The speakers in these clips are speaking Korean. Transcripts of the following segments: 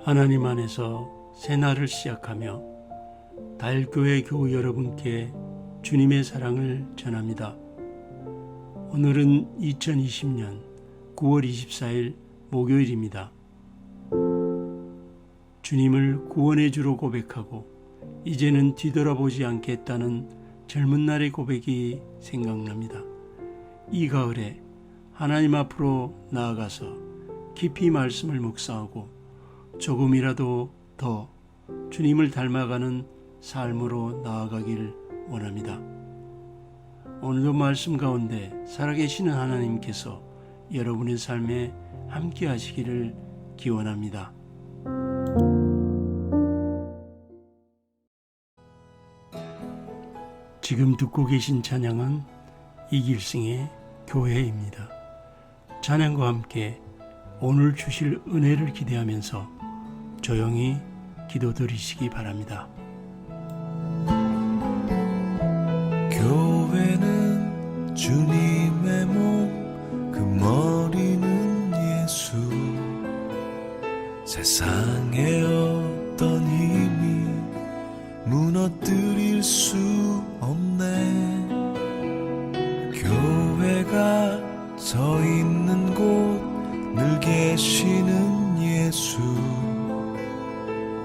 하나님 안에서 새날을 시작하며 달교회 교우 여러분께 주님의 사랑을 전합니다. 오늘은 2020년 9월 24일 목요일입니다. 주님을 구원의 주로 고백하고 이제는 뒤돌아보지 않겠다는 젊은 날의 고백이 생각납니다. 이 가을에 하나님 앞으로 나아가서 깊이 말씀을 묵상하고 조금이라도 더 주님을 닮아가는 삶으로 나아가길 원합니다. 오늘도 말씀 가운데 살아계시는 하나님께서 여러분의 삶에 함께 하시기를 기원합니다. 지금 듣고 계신 찬양은 이길승의 교회입니다. 찬양과 함께 오늘 주실 은혜를 기대하면서 조용히 기도드리시기 바랍니다. 교회는 주님의 몸, 그 머리는 예수. 세상에 어떤 힘이 무너뜨릴 수 없네. 교회가 서 있는 곳 늘 계시는 예수.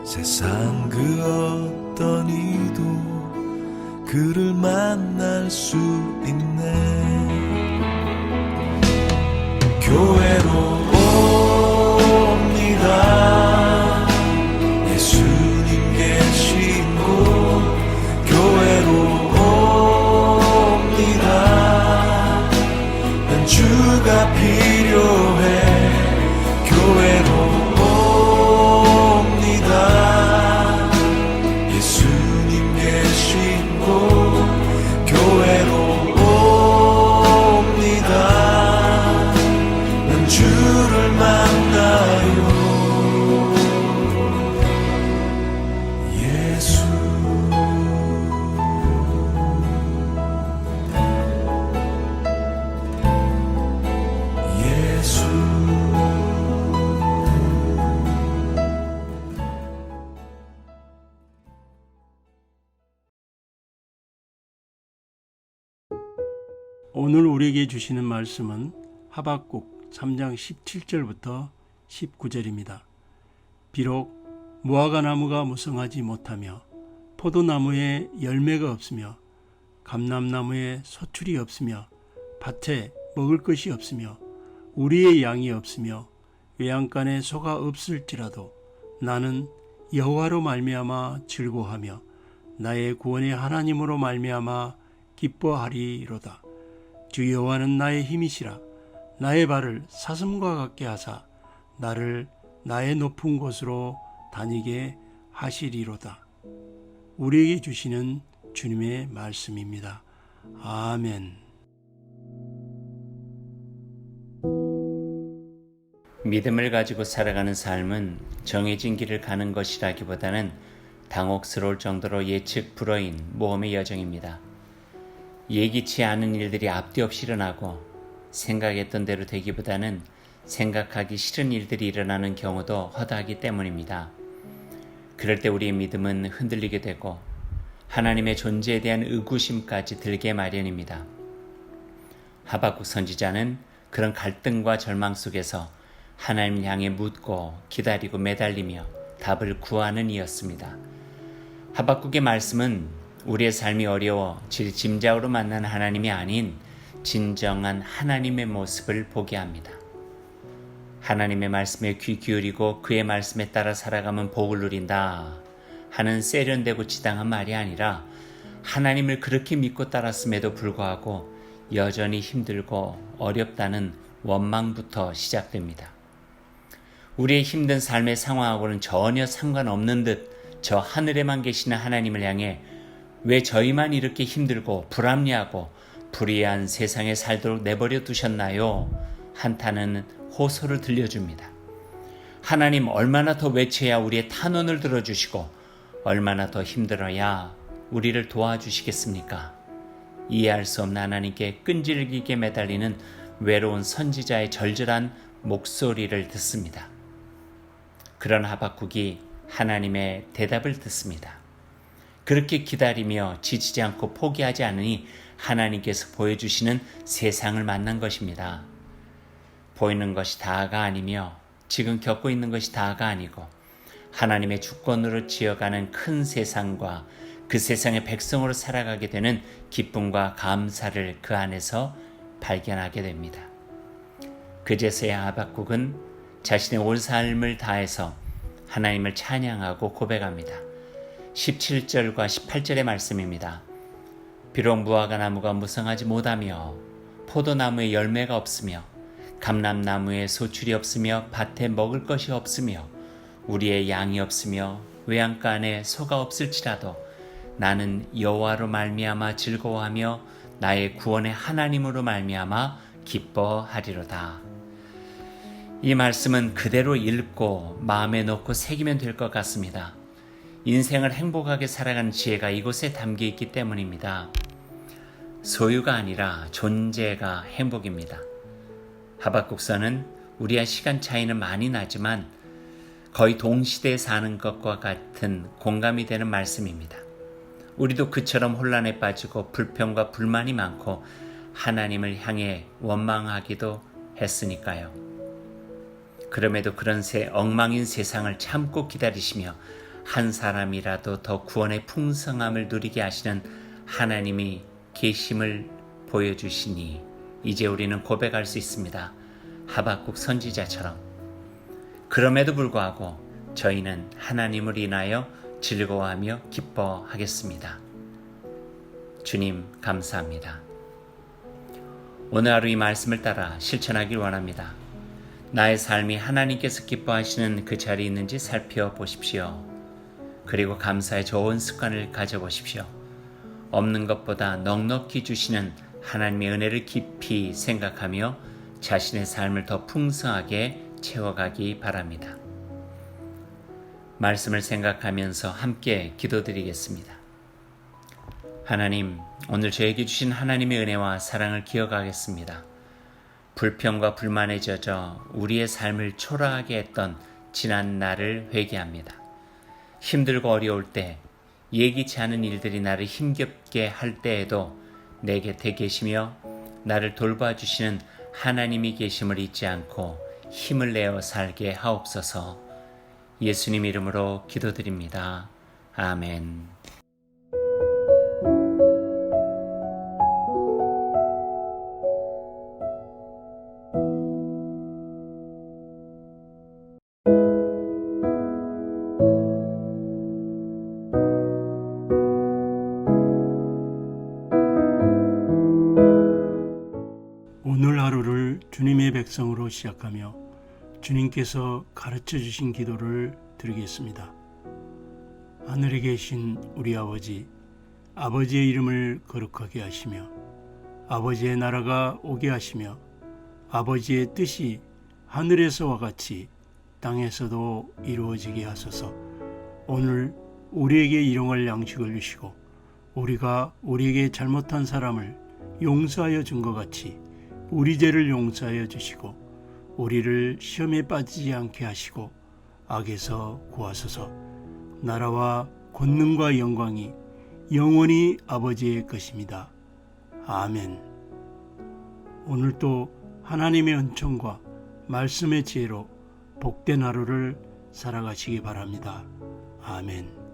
세상 그 어떤 이도 그를 만날 수 있네. 교회로 옵니다. 예수님 계신 곳 교회로 옵니다. 난 주가 필요해. 교회로 옵니다. 예수님 계신 곳 교회로 옵니다. 난 주를 만나요. 예수. 예수. 오늘 우리에게 주시는 말씀은 하박국 3장 17절부터 19절입니다. 비록 무화과나무가 무성하지 못하며 포도나무에 열매가 없으며 감람나무에 소출이 없으며 밭에 먹을 것이 없으며 우리의 양이 없으며 외양간에 소가 없을지라도 나는 여호와로 말미암아 즐거워하며 나의 구원의 하나님으로 말미암아 기뻐하리로다. 주 여호와는 나의 힘이시라. 나의 발을 사슴과 같게 하사 나를 나의 높은 곳으로 다니게 하시리로다. 우리에게 주시는 주님의 말씀입니다. 아멘. 믿음을 가지고 살아가는 삶은 정해진 길을 가는 것이라기보다는 당혹스러울 정도로 예측 불허인 모험의 여정입니다. 예기치 않은 일들이 앞뒤 없이 일어나고 생각했던 대로 되기보다는 생각하기 싫은 일들이 일어나는 경우도 허다하기 때문입니다. 그럴 때 우리의 믿음은 흔들리게 되고 하나님의 존재에 대한 의구심까지 들게 마련입니다. 하박국 선지자는 그런 갈등과 절망 속에서 하나님을 향해 묻고 기다리고 매달리며 답을 구하는 이였습니다. 하박국의 말씀은 우리의 삶이 어려워 짐작으로 만난 하나님이 아닌 진정한 하나님의 모습을 보게 합니다. 하나님의 말씀에 귀 기울이고 그의 말씀에 따라 살아가면 복을 누린다 하는 세련되고 지당한 말이 아니라 하나님을 그렇게 믿고 따랐음에도 불구하고 여전히 힘들고 어렵다는 원망부터 시작됩니다. 우리의 힘든 삶의 상황하고는 전혀 상관없는 듯 저 하늘에만 계시는 하나님을 향해 왜 저희만 이렇게 힘들고 불합리하고 불의한 세상에 살도록 내버려 두셨나요? 한탄은 호소를 들려줍니다. 하나님, 얼마나 더 외쳐야 우리의 탄원을 들어주시고 얼마나 더 힘들어야 우리를 도와주시겠습니까? 이해할 수 없는 하나님께 끈질기게 매달리는 외로운 선지자의 절절한 목소리를 듣습니다. 그런 하박국이 하나님의 대답을 듣습니다. 그렇게 기다리며 지치지 않고 포기하지 않으니 하나님께서 보여주시는 세상을 만난 것입니다. 보이는 것이 다가 아니며 지금 겪고 있는 것이 다가 아니고 하나님의 주권으로 지어가는 큰 세상과 그 세상의 백성으로 살아가게 되는 기쁨과 감사를 그 안에서 발견하게 됩니다. 그제서야 하박국은 자신의 온 삶을 다해서 하나님을 찬양하고 고백합니다. 17절과 18절의 말씀입니다. 비록 무화과 나무가 무성하지 못하며 포도나무에 열매가 없으며 감람나무에 소출이 없으며 밭에 먹을 것이 없으며 우리의 양이 없으며 외양간 안에 소가 없을지라도 나는 여호와로 말미암아 즐거워하며 나의 구원의 하나님으로 말미암아 기뻐하리로다. 이 말씀은 그대로 읽고 마음에 넣고 새기면 될 것 같습니다. 인생을 행복하게 살아가는 지혜가 이곳에 담겨 있기 때문입니다. 소유가 아니라 존재가 행복입니다. 하박국서는 우리와 시간 차이는 많이 나지만 거의 동시대에 사는 것과 같은 공감이 되는 말씀입니다. 우리도 그처럼 혼란에 빠지고 불평과 불만이 많고 하나님을 향해 원망하기도 했으니까요. 그럼에도 그런 엉망인 세상을 참고 기다리시며 한 사람이라도 더 구원의 풍성함을 누리게 하시는 하나님이 계심을 보여주시니 이제 우리는 고백할 수 있습니다. 하박국 선지자처럼. 그럼에도 불구하고 저희는 하나님을 인하여 즐거워하며 기뻐하겠습니다. 주님 감사합니다. 오늘 하루 이 말씀을 따라 실천하길 원합니다. 나의 삶이 하나님께서 기뻐하시는 그 자리에 있는지 살펴보십시오. 그리고 감사의 좋은 습관을 가져보십시오. 없는 것보다 넉넉히 주시는 하나님의 은혜를 깊이 생각하며 자신의 삶을 더 풍성하게 채워가기 바랍니다. 말씀을 생각하면서 함께 기도드리겠습니다. 하나님, 오늘 저에게 주신 하나님의 은혜와 사랑을 기억하겠습니다. 불평과 불만에 젖어 우리의 삶을 초라하게 했던 지난 날을 회개합니다. 힘들고 어려울 때, 예기치 않은 일들이 나를 힘겹게 할 때에도 내 곁에 계시며 나를 돌봐주시는 하나님이 계심을 잊지 않고 힘을 내어 살게 하옵소서. 예수님 이름으로 기도드립니다. 아멘. 오늘 하루를 주님의 백성으로 시작하며 주님께서 가르쳐 주신 기도를 드리겠습니다. 하늘에 계신 우리 아버지, 아버지의 이름을 거룩하게 하시며 아버지의 나라가 오게 하시며 아버지의 뜻이 하늘에서와 같이 땅에서도 이루어지게 하소서. 오늘 우리에게 일용할 양식을 주시고 우리가 우리에게 잘못한 사람을 용서하여 준 것 같이 우리 죄를 용서하여 주시고 우리를 시험에 빠지지 않게 하시고 악에서 구하소서. 나라와 권능과 영광이 영원히 아버지의 것입니다. 아멘. 오늘도 하나님의 은총과 말씀의 지혜로 복된 하루를 살아가시기 바랍니다. 아멘.